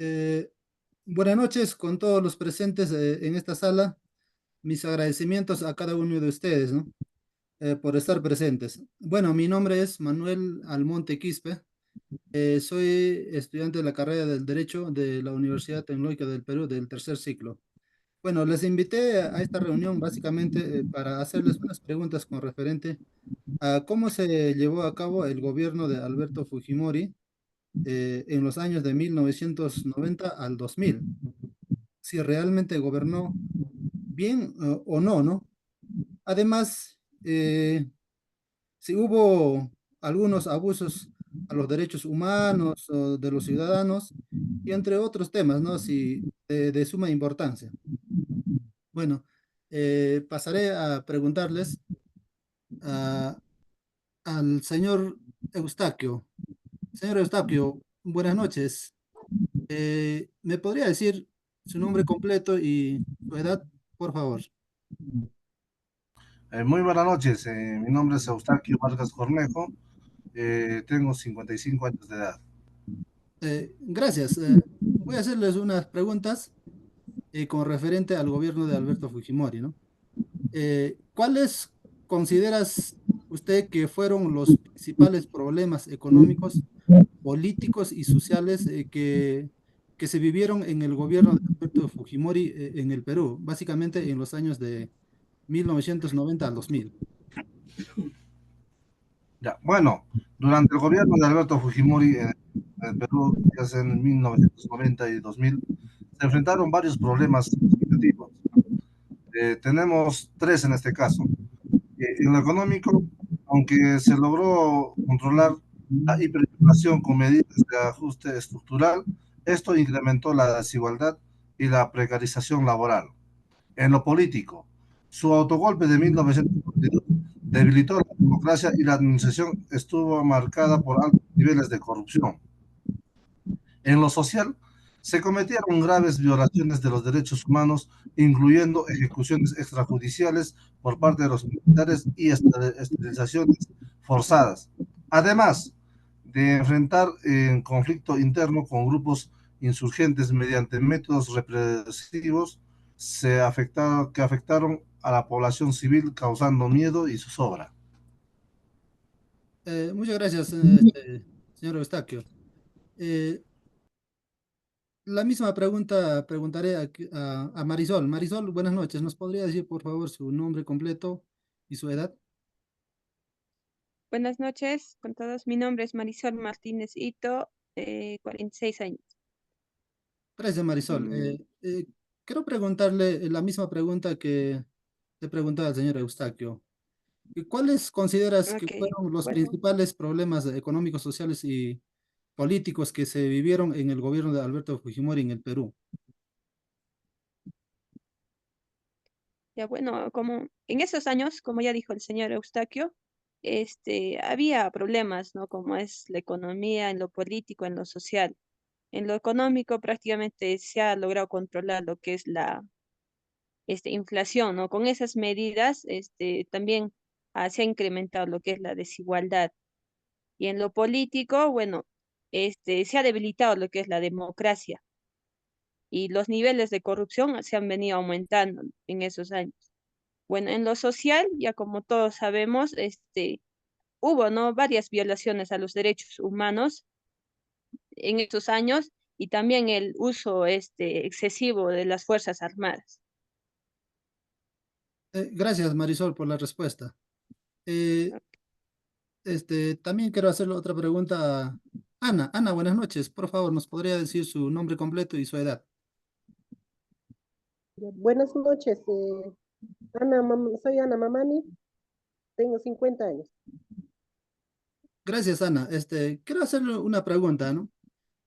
Eh, Buenas noches con todos los presentes en esta sala. Mis agradecimientos a cada uno de ustedes, ¿no? Por estar presentes. Bueno, mi nombre es Manuel Almonte Quispe. Soy estudiante de la carrera del Derecho de la Universidad Tecnológica del Perú del tercer ciclo. Bueno, les invité a esta reunión básicamente para hacerles unas preguntas con referente a cómo se llevó a cabo el gobierno de Alberto Fujimori en los años de 1990 al 2000, si realmente gobernó bien o no, ¿no? Además, si hubo algunos abusos a los derechos humanos o de los ciudadanos y entre otros temas, ¿no? Si, de suma importancia. Bueno, pasaré a preguntarles a- al señor Eustaquio. Señor Eustaquio, buenas noches. ¿Me podría decir su nombre completo y su edad, por favor? Muy buenas noches, mi nombre es Eustaquio Vargas Cornejo, tengo 55 años de edad. Gracias. Voy a hacerles unas preguntas con referente al gobierno de Alberto Fujimori, ¿no? ¿Cuáles consideras usted que fueron los principales problemas económicos, políticos y sociales que se vivieron en el gobierno de Alberto Fujimori en el Perú, básicamente en los años de 1990 al 2000? Ya, bueno, durante el gobierno de Alberto Fujimori en el Perú, ya sea en 1990 y 2000, se enfrentaron varios problemas significativos. Tenemos tres en este caso. En lo económico, aunque se logró controlar la hiperinflación con medidas de ajuste estructural, esto incrementó la desigualdad y la precarización laboral. En lo político, su autogolpe de 1992 debilitó la democracia y la administración estuvo marcada por altos niveles de corrupción. En lo social, se cometieron graves violaciones de los derechos humanos, incluyendo ejecuciones extrajudiciales por parte de los militares y esterilizaciones forzadas. Además de enfrentar conflicto interno con grupos insurgentes mediante métodos represivos que afectaron a la población civil causando miedo y zozobra. Muchas gracias, señor Eustaquio. Eh, la misma pregunta preguntaré a Marisol. Marisol, buenas noches. ¿Nos podría decir, por favor, su nombre completo y su edad? Buenas noches con todos. Mi nombre es Marisol Martínez Ito, 46 años. Gracias, Marisol. Mm, Quiero preguntarle la misma pregunta que le preguntaba al señor Eustaquio. ¿Cuáles consideras que ok, fueron los bueno, principales problemas económicos, sociales y políticos que se vivieron en el gobierno de Alberto Fujimori en el Perú? ya bueno, como en esos años, como ya dijo el señor Eustaquio, había problemas, ¿no? Como es la economía, en lo político, en lo social. En lo económico prácticamente se ha logrado controlar lo que es la inflación, ¿no? Con esas medidas, también se ha incrementado lo que es la desigualdad. Y en lo político, bueno, se ha debilitado lo que es la democracia y los niveles de corrupción se han venido aumentando en esos años. Bueno, en lo social, ya como todos sabemos, hubo, ¿no? Varias violaciones a los derechos humanos en estos años y también el uso, excesivo de las Fuerzas Armadas. Gracias, Marisol, por la respuesta. Eh, También quiero hacerle otra pregunta a Ana. Ana, buenas noches. Por favor, ¿nos podría decir su nombre completo y su edad? Buenas noches, soy Ana Mamani, tengo 50 años. Gracias, Ana. Quiero hacerle una pregunta, ¿no?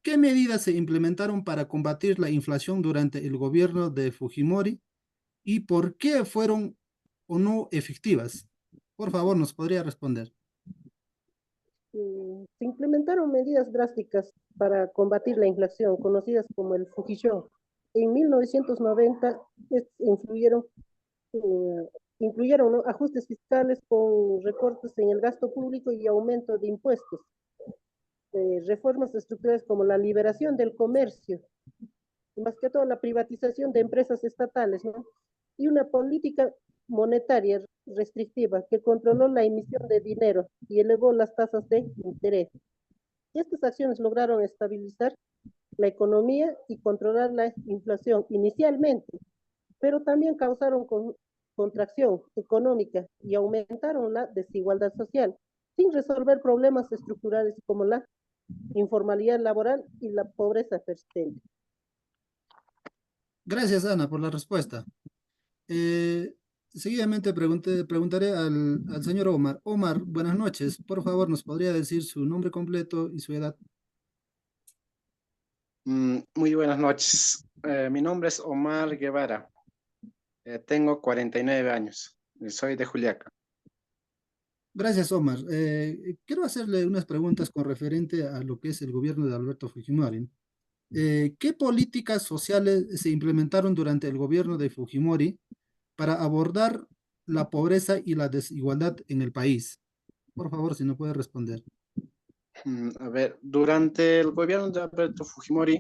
¿Qué medidas se implementaron para combatir la inflación durante el gobierno de Fujimori y por qué fueron o no efectivas? Por favor, nos podría responder. Se implementaron medidas drásticas para combatir la inflación, conocidas como el Fujishon. En 1990 influyeron, eh, incluyeron, ¿no?, ajustes fiscales con recortes en el gasto público y aumento de impuestos. reformas estructurales como la liberación del comercio, más que todo la privatización de empresas estatales, ¿no? Y una política monetaria restrictiva que controló la emisión de dinero y elevó las tasas de interés. Estas acciones lograron estabilizar la economía y controlar la inflación inicialmente, pero también causaron contracción económica y aumentaron la desigualdad social, sin resolver problemas estructurales como la informalidad laboral y la pobreza persistente. Gracias, Ana, por la respuesta. Eh, Seguidamente preguntaré al señor Omar. Omar, buenas noches. Por favor, ¿nos podría decir su nombre completo y su edad? Muy buenas noches. Mi nombre es Omar Guevara. Tengo 49 años. Soy de Juliaca. Gracias, Omar. Quiero hacerle unas preguntas con referente a lo que es el gobierno de Alberto Fujimori. ¿Qué políticas sociales se implementaron durante el gobierno de Fujimori para abordar la pobreza y la desigualdad en el país? Por favor, si no puede responder. A ver, durante el gobierno de Alberto Fujimori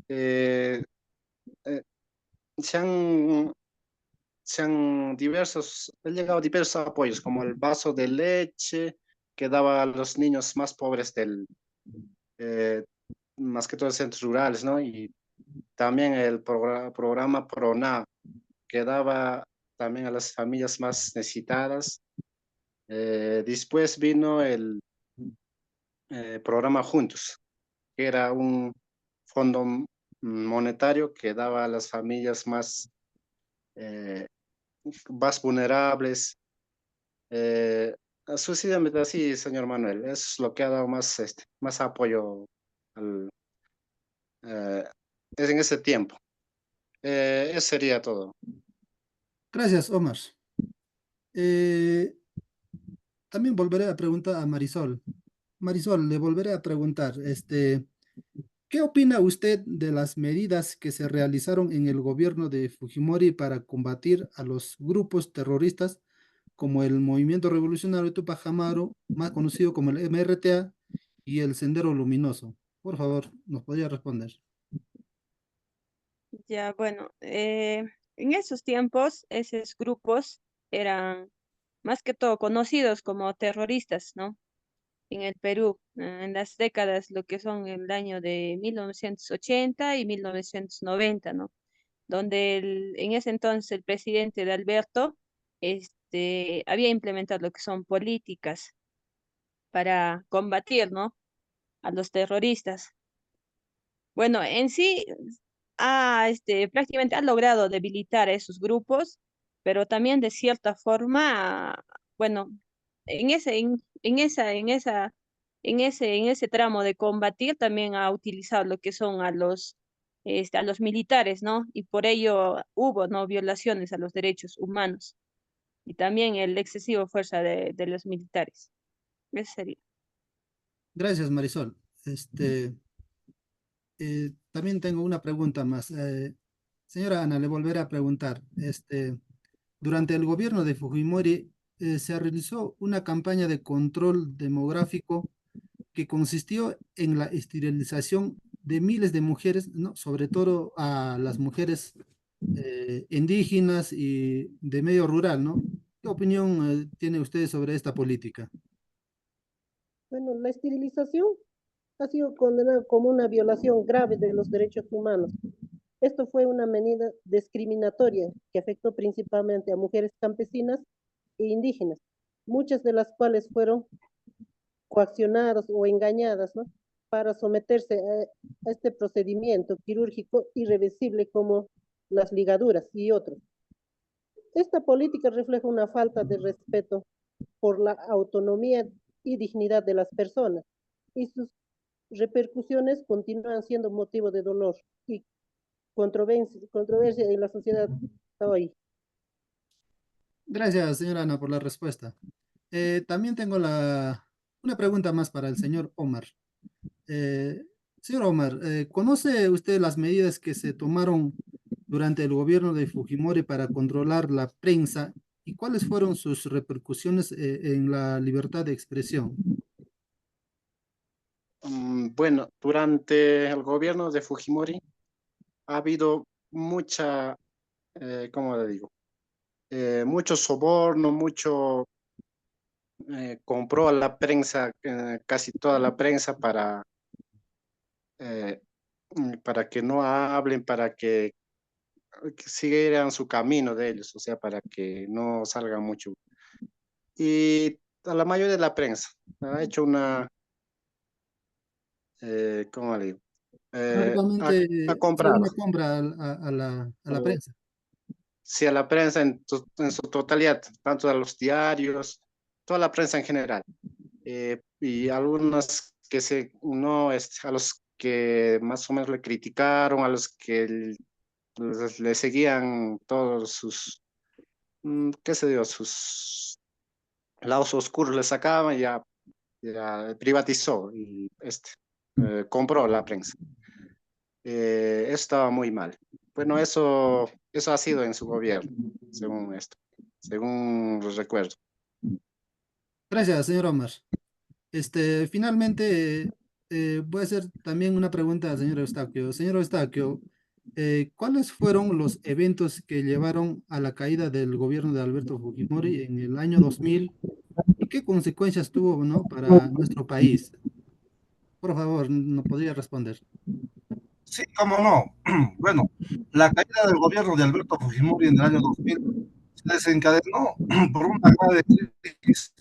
eh, eh, se han, han llegado diversos apoyos, como el vaso de leche que daba a los niños más pobres eh, más que todo centros rurales, ¿no? Y también el programa PRONA, que daba también a las familias más necesitadas. Después vino el programa Juntos, que era un fondo monetario que daba a las familias eh, más vulnerables. Eh, Sucesivamente así, señor Manuel, es lo que ha dado más apoyo al, eh, es en ese tiempo. Eso sería todo. Gracias, Omar. Eh, También volveré a preguntar a Marisol. Marisol, le volveré a preguntar, ¿qué opina usted de las medidas que se realizaron en el gobierno de Fujimori para combatir a los grupos terroristas como el Movimiento Revolucionario Tupac Amaru, más conocido como el MRTA, y el Sendero Luminoso? Por favor, ¿nos podría responder? Ya, bueno, en esos tiempos, esos grupos eran más que todo conocidos como terroristas, ¿no? En el Perú, en las décadas, lo que son el año de 1980 y 1990, ¿no? Donde en ese entonces el presidente de Alberto, había implementado lo que son políticas para combatir, ¿no? A los terroristas. Bueno, en sí, prácticamente ha logrado debilitar a esos grupos, pero también de cierta forma, bueno, en ese tramo de combatir también ha utilizado lo que son a los militares, ¿no? Y por ello hubo, ¿no? Violaciones a los derechos humanos y también el excesivo fuerza de los militares. Ese sería. Gracias, Marisol. También tengo una pregunta más. Señora Ana, le volveré a preguntar. Durante el gobierno de Fujimori se realizó una campaña de control demográfico que consistió en la esterilización de miles de mujeres, ¿no? Sobre todo a las mujeres indígenas y de medio rural, ¿no? ¿Qué opinión tiene usted sobre esta política? Bueno, la esterilización ha sido condenada como una violación grave de los derechos humanos. Esto fue una medida discriminatoria que afectó principalmente a mujeres campesinas e indígenas, muchas de las cuales fueron coaccionadas o engañadas, ¿no? Para someterse a este procedimiento quirúrgico irreversible como las ligaduras y otros. Esta política refleja una falta de respeto por la autonomía y dignidad de las personas y sus repercusiones continúan siendo motivo de dolor y controversia en la sociedad hoy. Gracias, señora Ana, por la respuesta. También tengo una pregunta más para el señor Omar. Eh, Señor Omar, ¿conoce usted las medidas que se tomaron durante el gobierno de Fujimori para controlar la prensa y cuáles fueron sus repercusiones en la libertad de expresión? Bueno, durante el gobierno de Fujimori ha habido mucha, ¿cómo le digo? Mucho soborno, mucho, compró a la prensa, casi toda la prensa eh, para que no hablen, para que siguieran su camino de ellos, o sea, para que no salgan mucho. Y a la mayoría de la prensa ha hecho una, ¿cómo le digo? Prácticamente Ha fue comprado. una compra a la prensa. Sí, a la prensa en su totalidad, tanto a los diarios, toda la prensa en general. Y algunos que no, a los que más o menos le criticaron, a los que le seguían todos sus, qué sé yo, sus lados oscuros le sacaban, ya privatizó y compró la prensa. Eso estaba muy mal. Bueno, eso ha sido en su gobierno, según los recuerdo. Gracias, señor Omar. Finalmente, voy a hacer también una pregunta al señor Eustaquio. Señor Eustaquio, ¿cuáles fueron los eventos que llevaron a la caída del gobierno de Alberto Fujimori en el año 2000 y qué consecuencias tuvo, ¿no?, para nuestro país? Por favor, ¿no podría responder? Sí, cómo no. Bueno, la caída del gobierno de Alberto Fujimori en el año 2000 se desencadenó por una grave crisis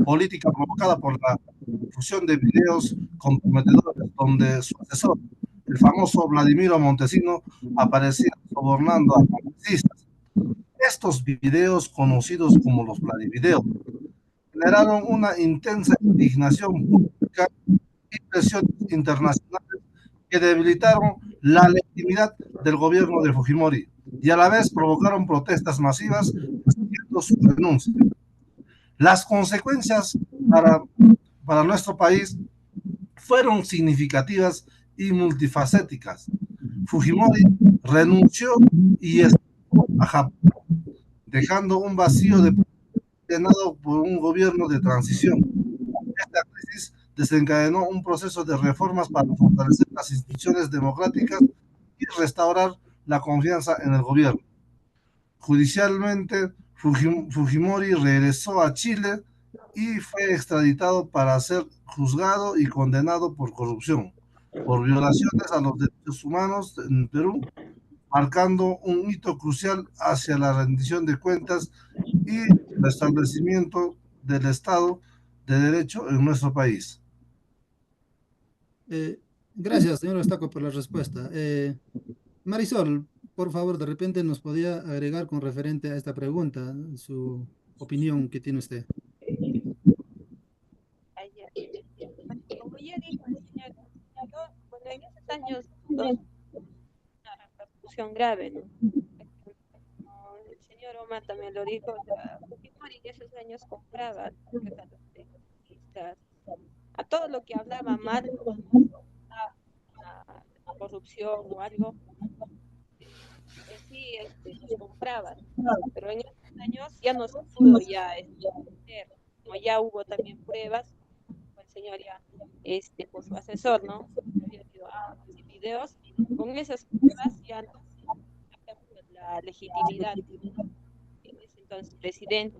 política provocada por la difusión de videos comprometedores donde su asesor, el famoso Vladimiro Montesino, aparecía sobornando a congresistas. Estos videos, conocidos como los Vladivideos, generaron una intensa indignación pública y presiones internacionales que debilitaron la legitimidad del gobierno de Fujimori y a la vez provocaron protestas masivas exigiendo su renuncia. Las consecuencias para, para nuestro país fueron significativas y multifacéticas. Fujimori renunció y escapó a Japón, dejando un vacío de llenado por un gobierno de transición. Esta crisis desencadenó un proceso de reformas para fortalecer las instituciones democráticas y restaurar la confianza en el gobierno. Judicialmente, Fujimori regresó a Chile y fue extraditado para ser juzgado y condenado por corrupción, por violaciones a los derechos humanos en Perú, marcando un hito crucial hacia la rendición de cuentas y el establecimiento del Estado de Derecho en nuestro país. Eh, Gracias, señor Eustaquio, por la respuesta. Marisol, por favor, de repente nos podía agregar con referente a esta pregunta su opinión que tiene usted. Allá. Bueno, como ya dijo el señor, bueno, en esos años dos, una repercusión grave, ¿no? Como el señor Omar también lo dijo, o sea, Fujimori en esos años compraba a los periodistas, a todo lo que hablaba mal, a corrupción o algo, en sí los compraban. Pero en estos años ya no se pudo ya hacer, como ya hubo también pruebas, el señor ya, por su asesor, ¿no? Había habido audios y videos, con esas pruebas ya no la legitimidad en ese entonces presidente.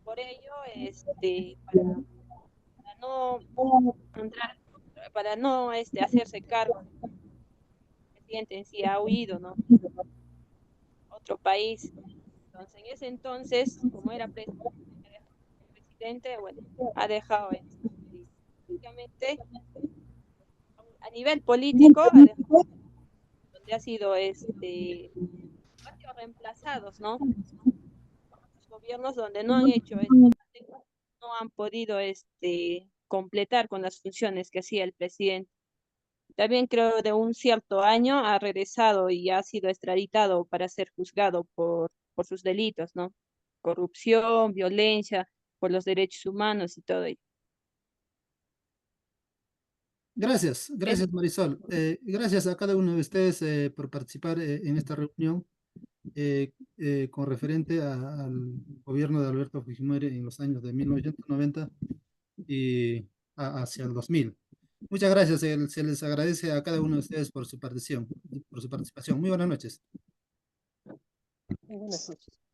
Por ello, para no entrar, para no hacerse cargo, el presidente en sí ha huido, ¿no? A otro país. Entonces, en ese entonces, como era presidente, bueno, ha dejado prácticamente a nivel político, ha dejado, donde ha sido reemplazados, ¿no? Los gobiernos donde no han hecho no han podido completar con las funciones que hacía el presidente. También creo de un cierto año ha regresado y ha sido extraditado para ser juzgado por sus delitos, ¿no? Corrupción, violencia, por los derechos humanos y todo ello. Gracias, Es, gracias Marisol. Gracias a cada uno de ustedes por participar en esta reunión con referente al gobierno de Alberto Fujimori en los años de 1990 y hacia el 2000. Muchas gracias, se les agradece a cada uno de ustedes por su participación. Muy buenas noches. Buenas noches.